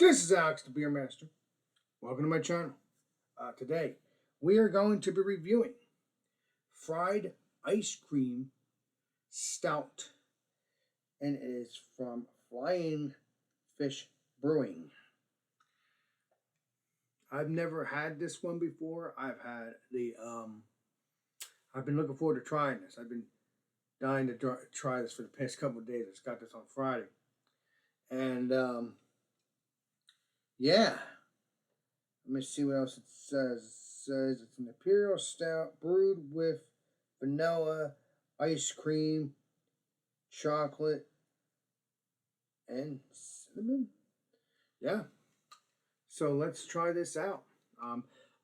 This is Alex, the Beer Master. Welcome to my channel. Today, we are going to be reviewing fried ice cream stout, and it is from Flying Fish Brewing. I've never had this one before. I've been looking forward to trying this. I've been dying to try this for the past couple of days. I just got this on Friday, and yeah. Let me see what else it says. It says it's an imperial stout brewed with vanilla, ice cream, chocolate, and cinnamon. Yeah. So let's try this out.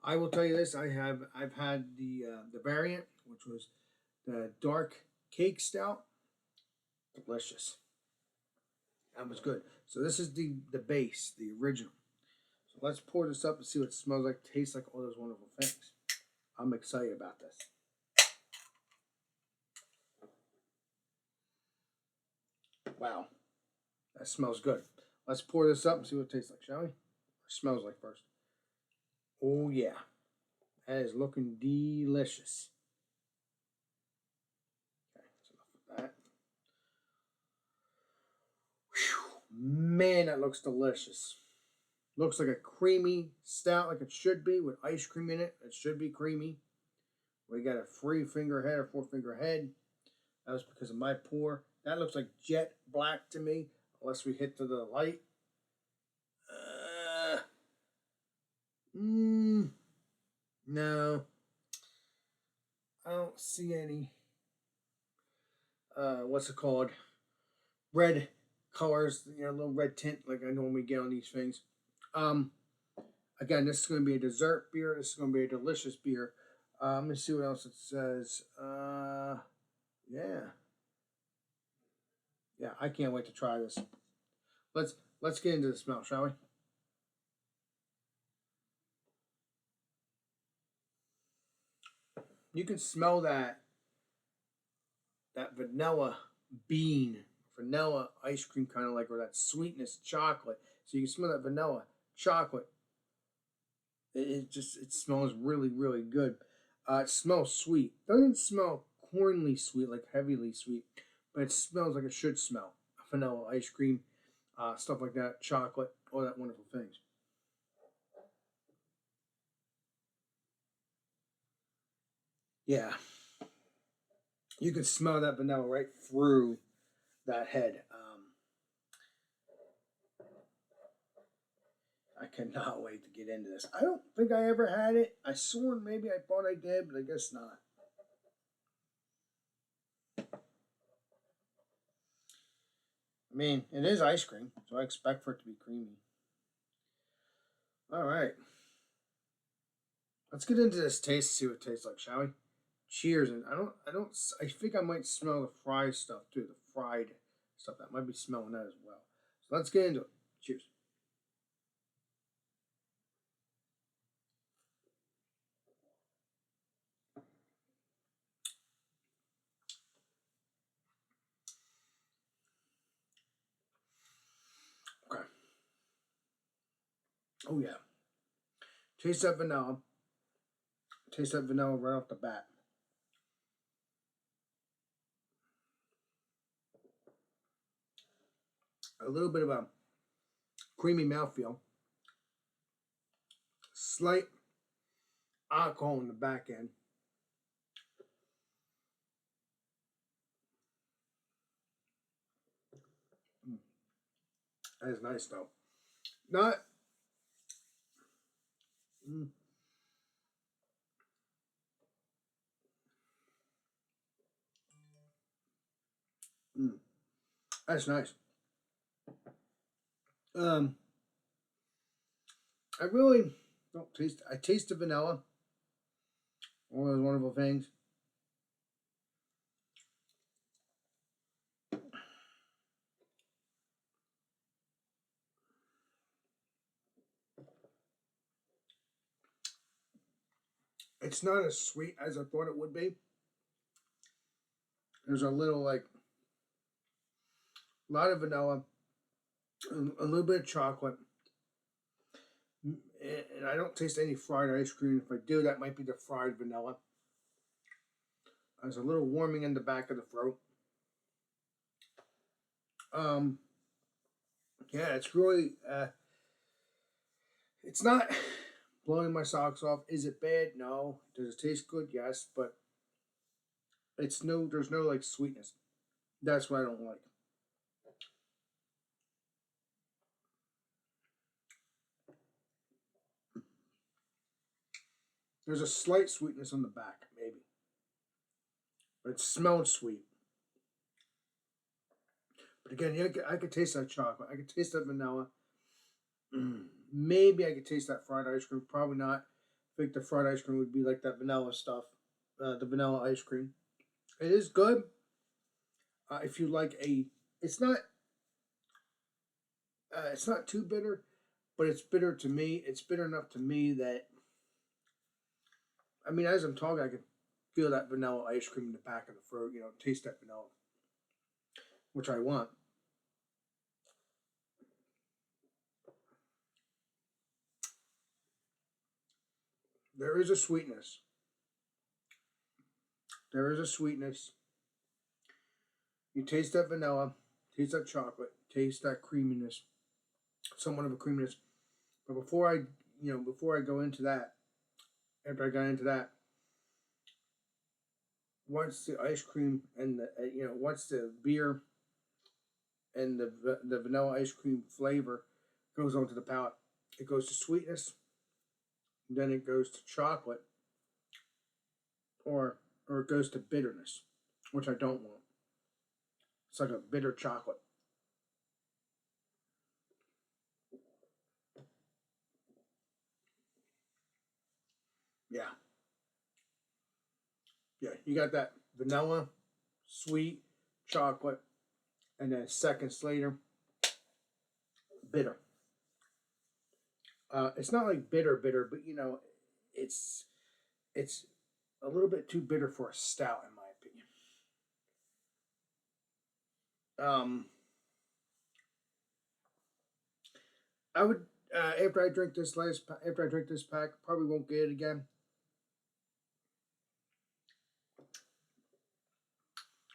I will tell you this: I've had the variant, which was the dark cake stout. Delicious. That was good. So this is the base, the original. So let's pour this up and see what it smells like, tastes like, all those wonderful things. I'm excited about this. Wow, that smells good. Let's pour this up and see what it tastes like, shall we? Or smells like first. Oh yeah, that is looking delicious. Okay, that's enough of that. Whew, man, that looks delicious. Looks like a creamy stout, like it should be, with ice cream in it. It should be creamy. We got a 3-finger head or 4-finger head. That was because of my pour. That looks like jet black to me, unless we hit to the light. No. I don't see any, what's it called? Red colors, a little red tint like I normally get on these things. Again, this is going to be a dessert beer. This is going to be a delicious beer. Let me see what else it says. Yeah, I can't wait to try this. Let's get into the smell, shall we? You can smell that vanilla bean, vanilla ice cream, kind of like, or that sweetness chocolate. So you can smell that vanilla chocolate. It smells really, really good. It smells sweet. Doesn't smell cornly sweet, like heavily sweet, but it smells like it should smell. Vanilla ice cream, stuff like that, chocolate, all that wonderful things. Yeah, you can smell that vanilla right through that head. I cannot wait to get into this. I don't think I ever had it. I swore maybe I thought I did, but I guess not. I mean, it is ice cream, so I expect for it to be creamy. All right. Let's get into this taste, see what it tastes like, shall we? Cheers. And I think I might smell the fried stuff too, the fried stuff. That might be smelling that as well. So let's get into it. Cheers. Okay. Oh yeah. Taste that vanilla. Taste that vanilla right off the bat. A little bit of a creamy mouthfeel. Slight alcohol in the back end. That is nice though. Not. Mm, mm, that's nice. Um, I really don't taste. I taste the vanilla. All those wonderful things. It's not as sweet as I thought it would be. There's a little, like, a lot of vanilla, a little bit of chocolate, and I don't taste any fried ice cream. If I do, that might be the fried vanilla. There's a little warming in the back of the throat. Um, yeah, it's really, it's not blowing my socks off. Is it bad? No. Does it taste good? Yes, but there's no like sweetness. That's what I don't like. There's a slight sweetness on the back, maybe, but it smelled sweet. But again, yeah, I could taste that chocolate. I could taste that vanilla. Maybe I could taste that fried ice cream. Probably not. I think the fried ice cream would be like that vanilla stuff, the vanilla ice cream. It is good. If you like it's it's not too bitter, but it's bitter to me. It's bitter enough to me that I mean, as I'm talking, I can feel that vanilla ice cream in the back of the throat. You know, taste that vanilla, which I want. There is a sweetness. There is a sweetness. You taste that vanilla, taste that chocolate, taste that creaminess, somewhat of a creaminess. But before I go into that, after I got into that, once the ice cream and once the beer and the vanilla ice cream flavor goes onto the palate, it goes to sweetness, then it goes to chocolate, or it goes to bitterness, which I don't want. It's like a bitter chocolate. Yeah, yeah. You got that vanilla, sweet, chocolate, and then seconds later, bitter. It's not like bitter, but it's it's a little bit too bitter for a stout, in my opinion. Um, I would after I drink this pack, probably won't get it again.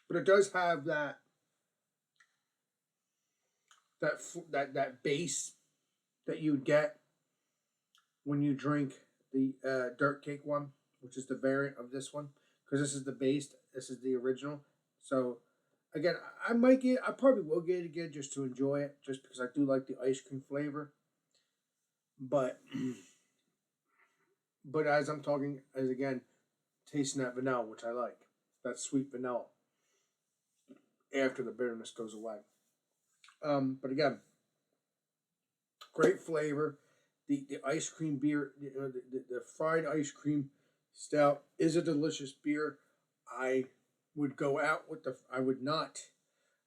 But it does have that base that you would get when you drink the dirt cake one, which is the variant of this one, because this is the base, this is the original. So again, I probably will get it again just to enjoy it, just because I do like the ice cream flavor. But but as I'm talking, as again, tasting that vanilla, which I like, that sweet vanilla after the bitterness goes away. But again, great flavor. The ice cream beer, the fried ice cream stout is a delicious beer. I would go out with the. I would not.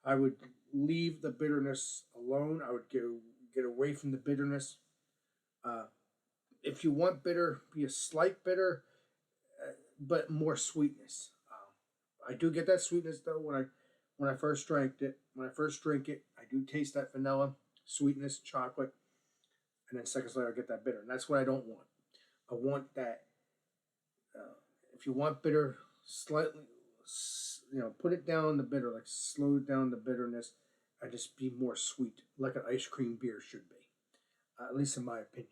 I would leave the bitterness alone. I would get away from the bitterness. Uh, if you want bitter, be a slight bitter, but more sweetness. I do get that sweetness though when I first drank it. When I first drink it, I do taste that vanilla sweetness, chocolate, and then seconds later I get that bitter, and that's what I don't want. I want that. If you want bitter, slightly, put it down the bitter, like slow down the bitterness, and just be more sweet, like an ice cream beer should be, at least in my opinion.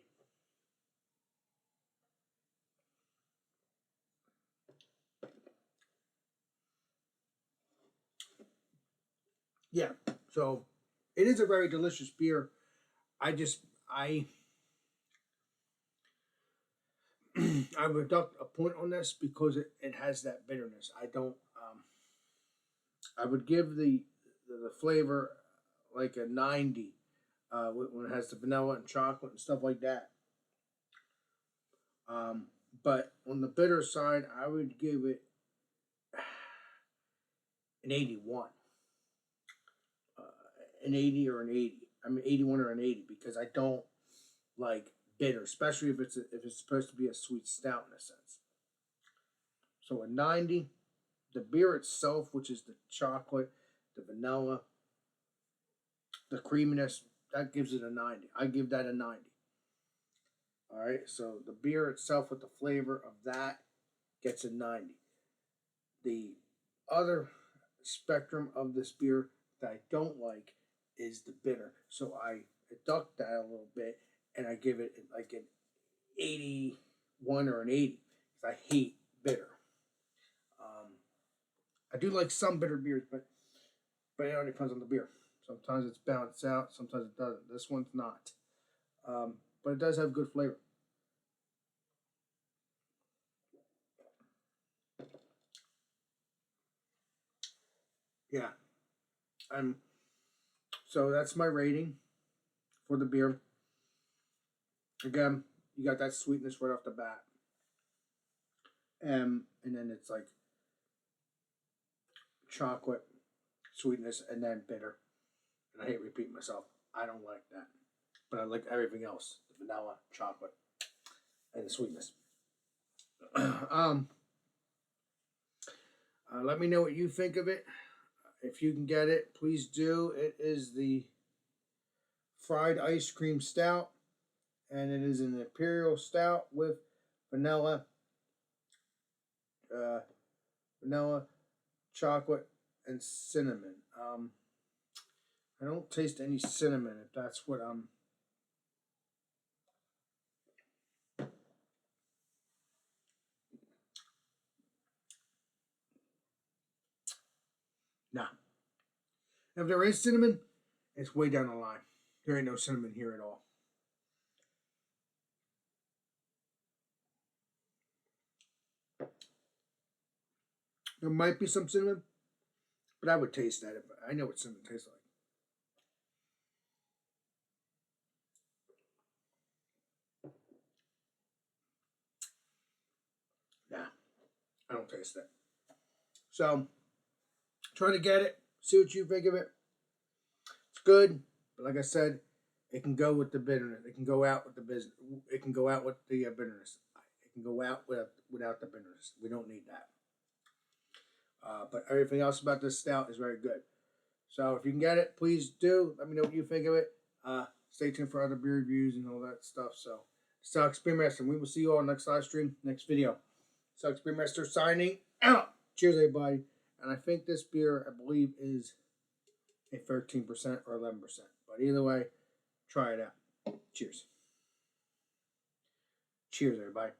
Yeah, so it is a very delicious beer. I just I would deduct a point on this because it has that bitterness. I don't. I would give the flavor like a 90 when it has the vanilla and chocolate and stuff like that. Um, but on the bitter side, I would give it an 81, uh, an 80 or an 80. I mean 81 or an 80 because I don't like bitter, especially if it's supposed to be a sweet stout in a sense. So a 90. The beer itself, which is the chocolate, the vanilla, the creaminess, that gives it a 90. I give that a 90. All right, so the beer itself with the flavor of that gets a 90. The other spectrum of this beer that I don't like is the bitter. So I deduct that a little bit and I give it like an 81 or an 80 because I hate bitter. Um, I do like some bitter beers, but it all depends on the beer. Sometimes it's balanced out, sometimes it doesn't. This one's not. But it does have good flavor. Yeah. I'm So that's my rating for the beer. Again, you got that sweetness right off the bat. And then it's like chocolate, sweetness, and then bitter. And I hate repeating myself. I don't like that. But I like everything else. The vanilla, chocolate, and the sweetness. um, Let me know what you think of it. If you can get it, please do. It is the fried ice cream stout, and it is an imperial stout with vanilla, uh, vanilla, chocolate, and cinnamon. I don't taste any cinnamon. If that's what I'm. Nah. If there is cinnamon, it's way down the line. There ain't no cinnamon here at all. There might be some cinnamon, but I would taste that. If I know what cinnamon tastes like. Nah, I don't taste that. So try to get it. See what you think of it. It's good, but like I said, it can go with the bitterness. It can go out with the business. It can go out with the bitterness. It can go out without the bitterness. We don't need that. But everything else about this stout is very good. So if you can get it, please do. Let me know what you think of it. Stay tuned for other beer reviews and all that stuff. So, Stout Spearmaster. We will see you all next live stream, next video. Stout Spearmaster signing out. Cheers, everybody. And I think this beer, I believe, is a 13% or 11%. But either way, try it out. Cheers. Cheers, everybody.